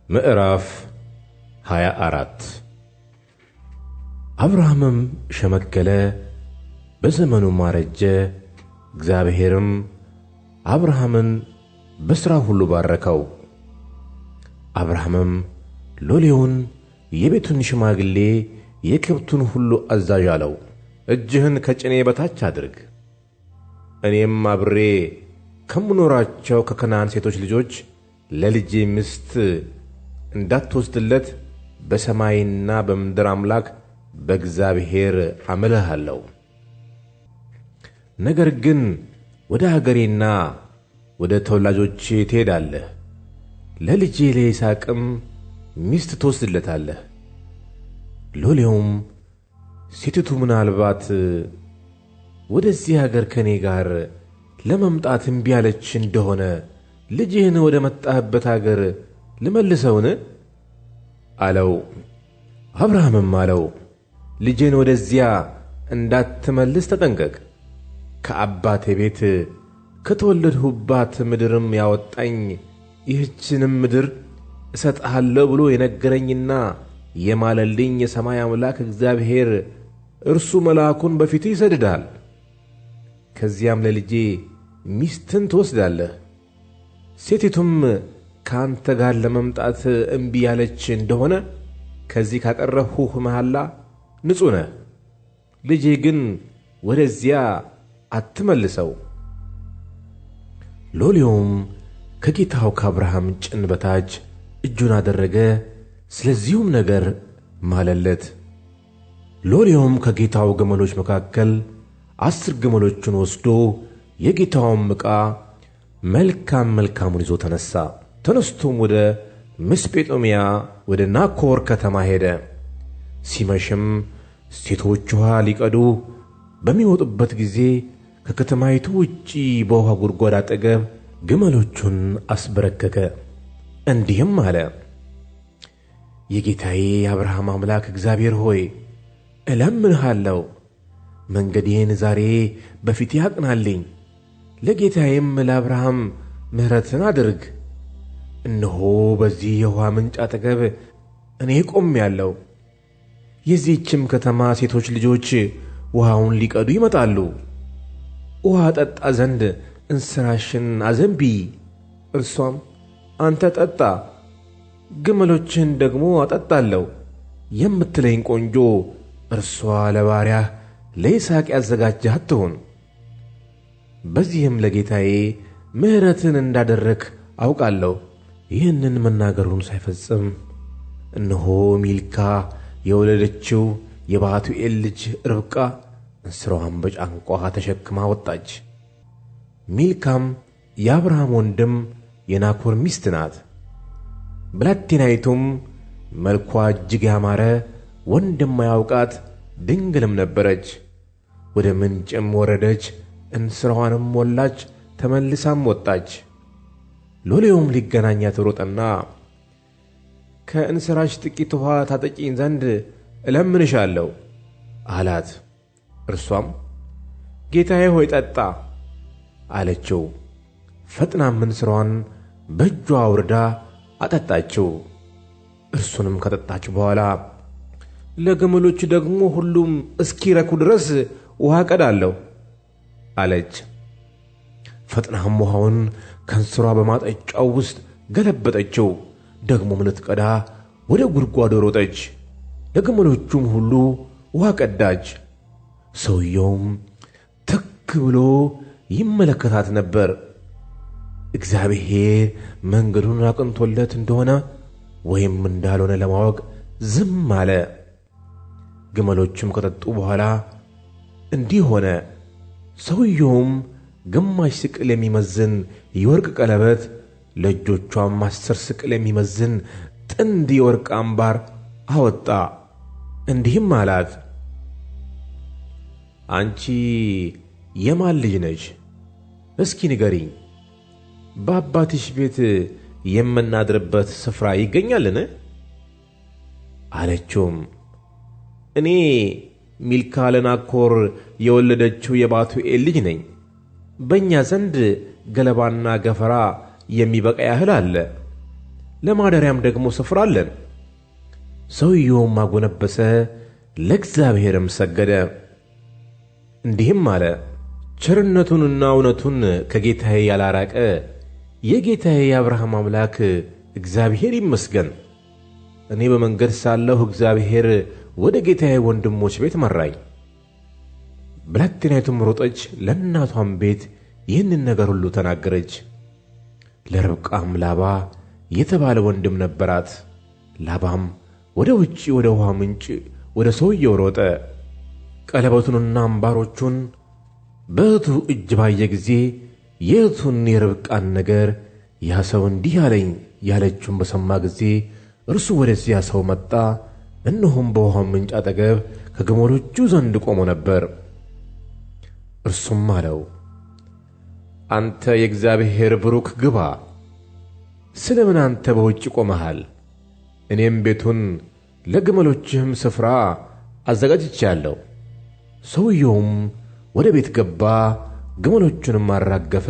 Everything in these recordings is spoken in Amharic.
ምዕራፍ 24 አብርሃምም ሸመገለ፣ በዘመኑም አረጀ። እግዚአብሔርም አብርሃምን በሥራው ሁሉ ባረከው። አብርሃምም ሎሌውን የቤቱን ሽማግሌ የከብቱን ሁሉ አዛዥ አለው፣ እጅህን ከጭኔ በታች አድርግ፣ እኔም አብሬ ከምኖራቸው ከከነዓን ሴቶች ልጆች ለልጄ ሚስት እንዳትወስድለት በሰማይና በምድር አምላክ በእግዚአብሔር አምልሃለሁ። ነገር ግን ወደ አገሬና ወደ ተወላጆቼ ትሄዳለህ፣ ለልጄ ለይስሐቅም ሚስት ትወስድለታለህ። ሎሌውም ሴቲቱ ምናልባት ወደዚህ አገር ከእኔ ጋር ለመምጣት እምቢ ያለች እንደሆነ ልጅህን ወደ መጣህበት አገር ልመልሰውን? አለው። አብርሃምም አለው፣ ልጄን ወደዚያ እንዳትመልስ ተጠንቀቅ። ከአባቴ ቤት ከተወለድሁባት ምድርም ያወጣኝ ይህችንም ምድር እሰጥሃለሁ ብሎ የነገረኝና የማለልኝ የሰማይ አምላክ እግዚአብሔር እርሱ መልአኩን በፊትህ ይሰድዳል። ከዚያም ለልጄ ሚስትን ትወስዳለህ። ሴቲቱም ከአንተ ጋር ለመምጣት እምቢ ያለች እንደሆነ ከዚህ ካቀረብሁህ መሐላ ንጹሕ ነህ። ልጄ ግን ወደዚያ አትመልሰው። ሎሌውም ከጌታው ከአብርሃም ጭን በታች እጁን አደረገ፣ ስለዚሁም ነገር ማለለት። ሎሌውም ከጌታው ግመሎች መካከል 10 ግመሎችን ወስዶ የጌታውም ዕቃ መልካሙን ይዞ ተነሣ። ተነስቶም ወደ መስጴጦምያ ወደ ናኮር ከተማ ሄደ። ሲመሽም ሴቶች ውኃ ሊቀዱ በሚወጡበት ጊዜ ከከተማይቱ ውጪ በውኃ ጉድጓድ አጠገብ ግመሎቹን አስበረከከ። እንዲህም አለ፣ የጌታዬ የአብርሃም አምላክ እግዚአብሔር ሆይ እለምንሃለሁ፣ መንገዴን ዛሬ በፊቴ አቅናልኝ። ለጌታዬም ለአብርሃም ምሕረትን አድርግ። እነሆ በዚህ የውኃ ምንጭ አጠገብ እኔ ቆሜአለሁ። የዚህችም ከተማ ሴቶች ልጆች ውኃውን ሊቀዱ ይመጣሉ። ውኃ ጠጣ ዘንድ እንስራሽን አዘንብዪ። እርሷም አንተ ጠጣ፣ ግመሎችህን ደግሞ አጠጣለሁ የምትለኝ ቆንጆ እርሷ ለባሪያህ ለይስሐቅ ያዘጋጀሃት ትሁን። በዚህም ለጌታዬ ምሕረትን እንዳደረግህ አውቃለሁ። ይህንን መናገሩን ሳይፈጽም እነሆ ሚልካ የወለደችው የባቱኤል ልጅ ርብቃ እንስራዋን በጫንቋ ተሸክማ ወጣች። ሚልካም የአብርሃም ወንድም የናኮር ሚስት ናት። ብላቴናይቱም መልኳ እጅግ ያማረ ወንድ የማያውቃት ድንግልም ነበረች። ወደ ምንጭም ወረደች፣ እንስራዋንም ሞላች፣ ተመልሳም ወጣች። ሎሌውም ሊገናኛት ሮጠና ከእንስራሽ ጥቂት ውኃ ታጠጪኝ ዘንድ እለምንሻለሁ አላት። እርሷም ጌታዬ ሆይ ጠጣ አለችው። ፈጥናም እንስራዋን በእጇ አውርዳ አጠጣችው። እርሱንም ከጠጣች በኋላ ለግመሎች ደግሞ ሁሉም እስኪረኩ ድረስ ውኃ ቀዳለሁ አለች። ፈጥናም ውኃውን ከእንስሯ በማጠጫው ውስጥ ገለበጠችው። ደግሞም ልትቀዳ ወደ ጉድጓዱ ሮጠች፣ ለግመሎቹም ሁሉ ውኃ ቀዳች። ሰውየውም ትክ ብሎ ይመለከታት ነበር። እግዚአብሔር መንገዱን አቅንቶለት እንደሆነ ወይም እንዳልሆነ ለማወቅ ዝም አለ። ግመሎቹም ከጠጡ በኋላ እንዲህ ሆነ። ሰውየውም ግማሽ ስቅል የሚመዝን የወርቅ ቀለበት፣ ለእጆቿም 10 ስቅል የሚመዝን ጥንድ የወርቅ አምባር አወጣ። እንዲህም አላት፣ አንቺ የማን ልጅ ነሽ? እስኪ ንገሪኝ፣ በአባትሽ ቤት የምናድርበት ስፍራ ይገኛልን? አለችውም፣ እኔ ሚልካ ለናኮር የወለደችው የባቱኤል ልጅ ነኝ። በእኛ ዘንድ ገለባና ገፈራ የሚበቃ ያህል አለ። ለማደሪያም ደግሞ ስፍራ አለን። ሰውየውም አጎነበሰ፣ ለእግዚአብሔርም ሰገደ፣ እንዲህም አለ፣ ቸርነቱንና እውነቱን ከጌታዬ ያላራቀ የጌታዬ የአብርሃም አምላክ እግዚአብሔር ይመስገን። እኔ በመንገድ ሳለሁ እግዚአብሔር ወደ ጌታዬ ወንድሞች ቤት መራኝ። ብላቴናይቱም ሮጠች፣ ለእናቷም ቤት ይህንን ነገር ሁሉ ተናገረች። ለርብቃም ላባ የተባለ ወንድም ነበራት። ላባም ወደ ውጪ ወደ ውሃ ምንጭ ወደ ሰውየው ሮጠ። ቀለበቱንና አምባሮቹን በእህቱ እጅ ባየ ጊዜ የእህቱን የርብቃን ነገር ያ ሰው እንዲህ አለኝ ያለችውን በሰማ ጊዜ እርሱ ወደዚያ ሰው መጣ። እነሆም በውሃው ምንጭ አጠገብ ከግመሎቹ ዘንድ ቆሞ ነበር። እርሱም አለው፣ አንተ የእግዚአብሔር ብሩክ ግባ። ስለ ምን አንተ በውጭ ቆመሃል? እኔም ቤቱን ለግመሎችህም ስፍራ አዘጋጅቻለሁ። ሰውየውም ወደ ቤት ገባ፣ ግመሎቹንም አራገፈ፣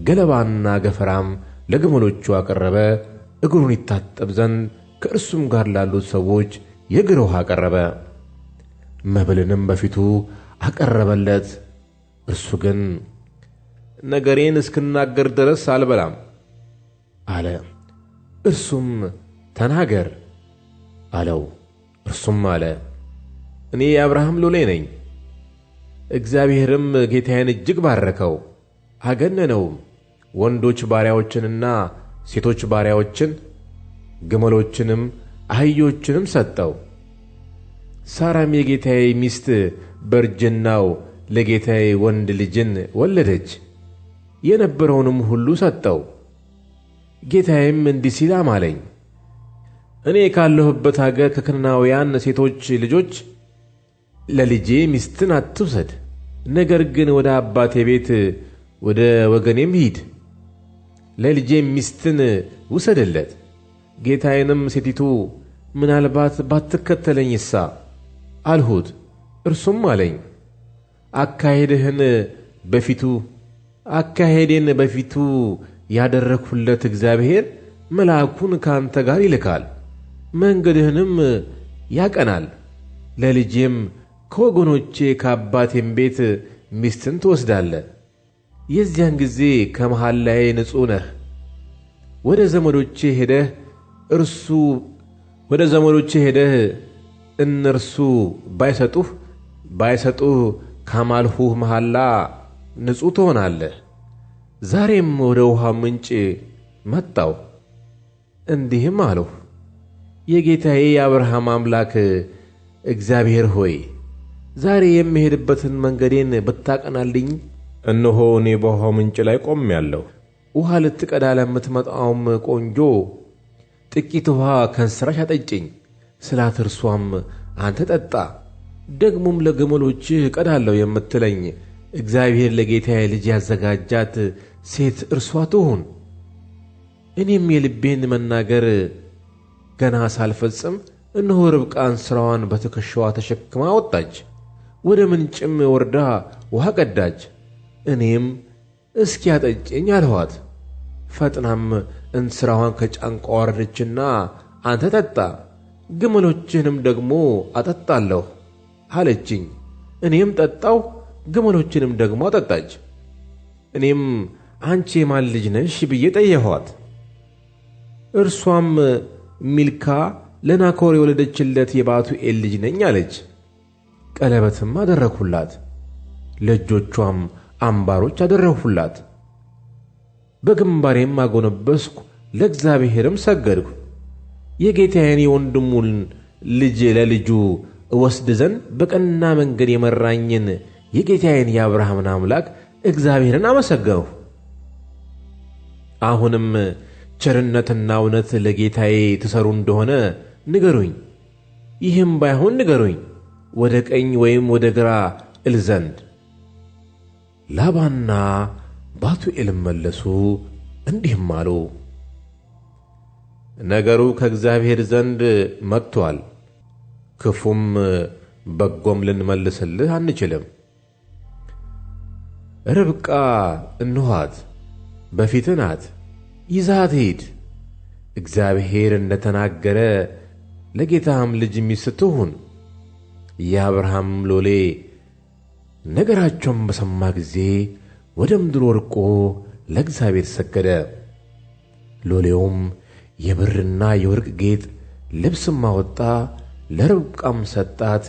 ገለባና ገፈራም ለግመሎቹ አቀረበ። እግሩን ይታጠብ ዘንድ ከእርሱም ጋር ላሉት ሰዎች የእግር ውሃ አቀረበ። መብልንም በፊቱ አቀረበለት። እርሱ ግን ነገሬን እስክናገር ድረስ አልበላም አለ። እርሱም ተናገር አለው። እርሱም አለ፣ እኔ የአብርሃም ሎሌ ነኝ። እግዚአብሔርም ጌታዬን እጅግ ባረከው፣ አገነነውም። ወንዶች ባሪያዎችንና ሴቶች ባሪያዎችን፣ ግመሎችንም አህዮችንም ሰጠው። ሳራም የጌታዬ ሚስት በእርጅናው ለጌታዬ ወንድ ልጅን ወለደች። የነበረውንም ሁሉ ሰጠው። ጌታዬም እንዲህ ሲል አማለኝ፣ እኔ ካለሁበት አገር ከከነዓናውያን ሴቶች ልጆች ለልጄ ሚስትን አትውሰድ። ነገር ግን ወደ አባቴ ቤት ወደ ወገኔም ሂድ፣ ለልጄም ሚስትን ውሰድለት። ጌታዬንም ሴቲቱ ምናልባት ባትከተለኝሳ አልሁት። እርሱም አለኝ፣ አካሄዴን በፊቱ ያደረግሁለት እግዚአብሔር መልአኩን ከአንተ ጋር ይልካል፣ መንገድህንም ያቀናል። ለልጄም ከወገኖቼ ከአባቴም ቤት ሚስትን ትወስዳለህ። የዚያን ጊዜ ከመሐላዬ ንጹሕ ነህ። ወደ ዘመዶቼ ሄደህ እነርሱ ባይሰጡህ ካማልሁህ መሐላ ንጹሕ ትሆናለህ። ዛሬም ወደ ውሃ ምንጭ መጣሁ፣ እንዲህም አልሁ፣ የጌታዬ የአብርሃም አምላክ እግዚአብሔር ሆይ ዛሬ የምሄድበትን መንገዴን ብታቀናልኝ። እነሆ እኔ በውሃው ምንጭ ላይ ቆሜአለሁ። ውሃ ልትቀዳ ለምትመጣውም ቆንጆ ጥቂት ውሃ ከእንስራሽ አጠጭኝ ስላት፣ እርሷም አንተ ጠጣ፣ ደግሞም ለግመሎችህ እቀዳለሁ የምትለኝ እግዚአብሔር ለጌታዬ ልጅ ያዘጋጃት ሴት እርሷ ትሁን። እኔም የልቤን መናገር ገና ሳልፈጽም እነሆ ርብቃ እንስራዋን በትከሻዋ ተሸክማ ወጣች፣ ወደ ምንጭም ወርዳ ውሃ ቀዳች። እኔም እስኪ አጠጭኝ አልኋት። ፈጥናም እንስራዋን ከጫንቃዋ ወረደችና አንተ ጠጣ፣ ግመሎችህንም ደግሞ አጠጣለሁ አለችኝ። እኔም ጠጣሁ፣ ግመሎችንም ደግሞ አጠጣች። እኔም አንቺ የማን ልጅ ነሽ ብዬ ጠየኋት። እርሷም ሚልካ ለናኮር የወለደችለት የባቱኤል ልጅ ነኝ አለች። ቀለበትም አደረግሁላት፣ ለእጆቿም አምባሮች አደረግሁላት። በግንባሬም አጎነበስኩ፣ ለእግዚአብሔርም ሰገድሁ። የጌታዬን የወንድሙን ልጅ ለልጁ እወስድ ዘንድ በቀና መንገድ የመራኝን የጌታዬን የአብርሃምን አምላክ እግዚአብሔርን አመሰገንሁ። አሁንም ቸርነትና እውነት ለጌታዬ ትሰሩ እንደሆነ ንገሩኝ፣ ይህም ባይሆን ንገሩኝ፣ ወደ ቀኝ ወይም ወደ ግራ እል ዘንድ። ላባና ባቱኤልም መለሱ እንዲህም አሉ፣ ነገሩ ከእግዚአብሔር ዘንድ መጥቶአል። ክፉም በጎም ልንመልስልህ አንችልም። ርብቃ እንኋት፣ በፊትህ ናት፣ ይዛት ሂድ። እግዚአብሔር እንደተናገረ ለጌታህም ልጅ ሚስት ትሁን። የአብርሃም ሎሌ ነገራቸውን በሰማ ጊዜ ወደ ምድር ወድቆ ለእግዚአብሔር ሰገደ። ሎሌውም የብርና የወርቅ ጌጥ ልብስም አወጣ፣ ለርብቃም ሰጣት።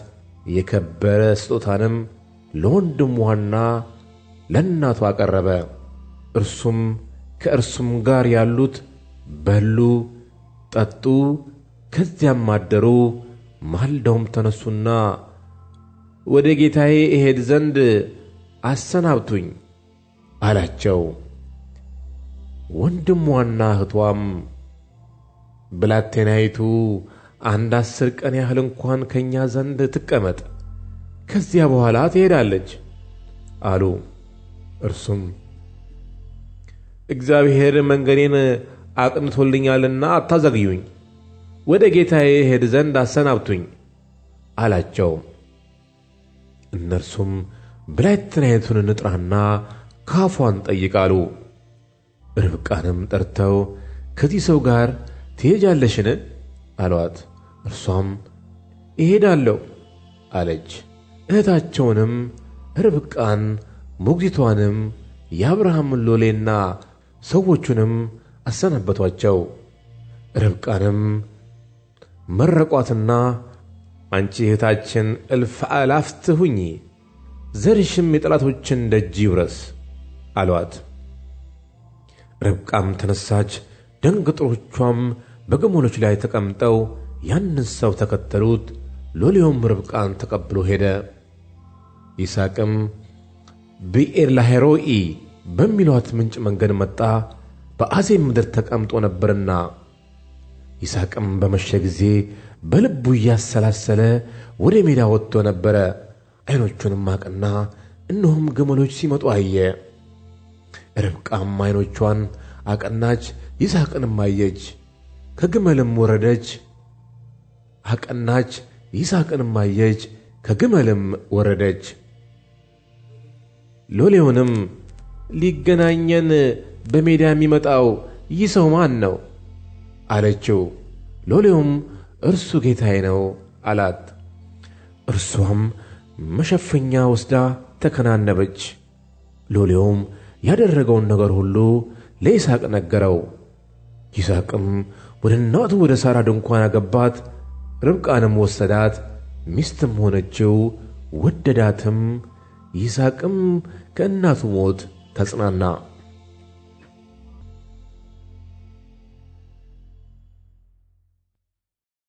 የከበረ ስጦታንም ለወንድሟና ለእናቱ አቀረበ። እርሱም ከእርሱም ጋር ያሉት በሉ፣ ጠጡ፣ ከዚያም አደሩ። ማልደውም ተነሱና ወደ ጌታዬ እሄድ ዘንድ አሰናብቱኝ አላቸው። ወንድሟና እህቷም ብላቴናይቱ 10 ቀን ያህል እንኳን ከእኛ ዘንድ ትቀመጥ፣ ከዚያ በኋላ ትሄዳለች አሉ። እርሱም እግዚአብሔር መንገዴን አቅንቶልኛልና አታዘግዩኝ፣ ወደ ጌታዬ እሄድ ዘንድ አሰናብቱኝ አላቸው። እነርሱም ብላቴናይቱን እንጥራና ካፏን ጠይቅ አሉ። ርብቃንም ጠርተው ከዚህ ሰው ጋር ትሄጃለሽን አሏት። እርሷም እሄዳለሁ አለች። እህታቸውንም ርብቃን ሞግዚቷንም የአብርሃምን ሎሌና ሰዎቹንም አሰናበቷቸው። ርብቃንም መረቋትና አንቺ እህታችን እልፍ አእላፋት ሁኚ፣ ዘርሽም የጠላቶችን ደጅ ይውረስ አሏት። ርብቃም ተነሳች፣ ደንገጥሮቿም በግመሎች ላይ ተቀምጠው ያንን ሰው ተከተሉት። ሎሌውም ርብቃን ተቀብሎ ሄደ። ይስሐቅም ብኤርላሄሮኢ በሚሏት ምንጭ መንገድ መጣ፣ በአዜብ ምድር ተቀምጦ ነበርና። ይስሐቅም በመሸ ጊዜ በልቡ እያሰላሰለ ወደ ሜዳ ወጥቶ ነበረ። ዓይኖቹንም አቀና፣ እነሆም ግመሎች ሲመጡ አየ። ርብቃም ዓይኖቿን አቀናች፣ ይስሐቅንም አየች። ከግመልም ወረደች፣ አቀናች፣ ይስሐቅንም አየች፣ ከግመልም ወረደች። ሎሌውንም ሊገናኘን በሜዳ የሚመጣው ይህ ሰው ማን ነው አለችው። ሎሌውም እርሱ ጌታዬ ነው አላት። እርሷም መሸፈኛ ወስዳ ተከናነበች። ሎሌውም ያደረገውን ነገር ሁሉ ለይስሐቅ ነገረው። ይስሐቅም ወደ እናቱ ወደ ሳራ ድንኳን አገባት። ርብቃንም ወሰዳት፣ ሚስትም ሆነችው፣ ወደዳትም። ይስሐቅም ከእናቱ ሞት ተጽናና።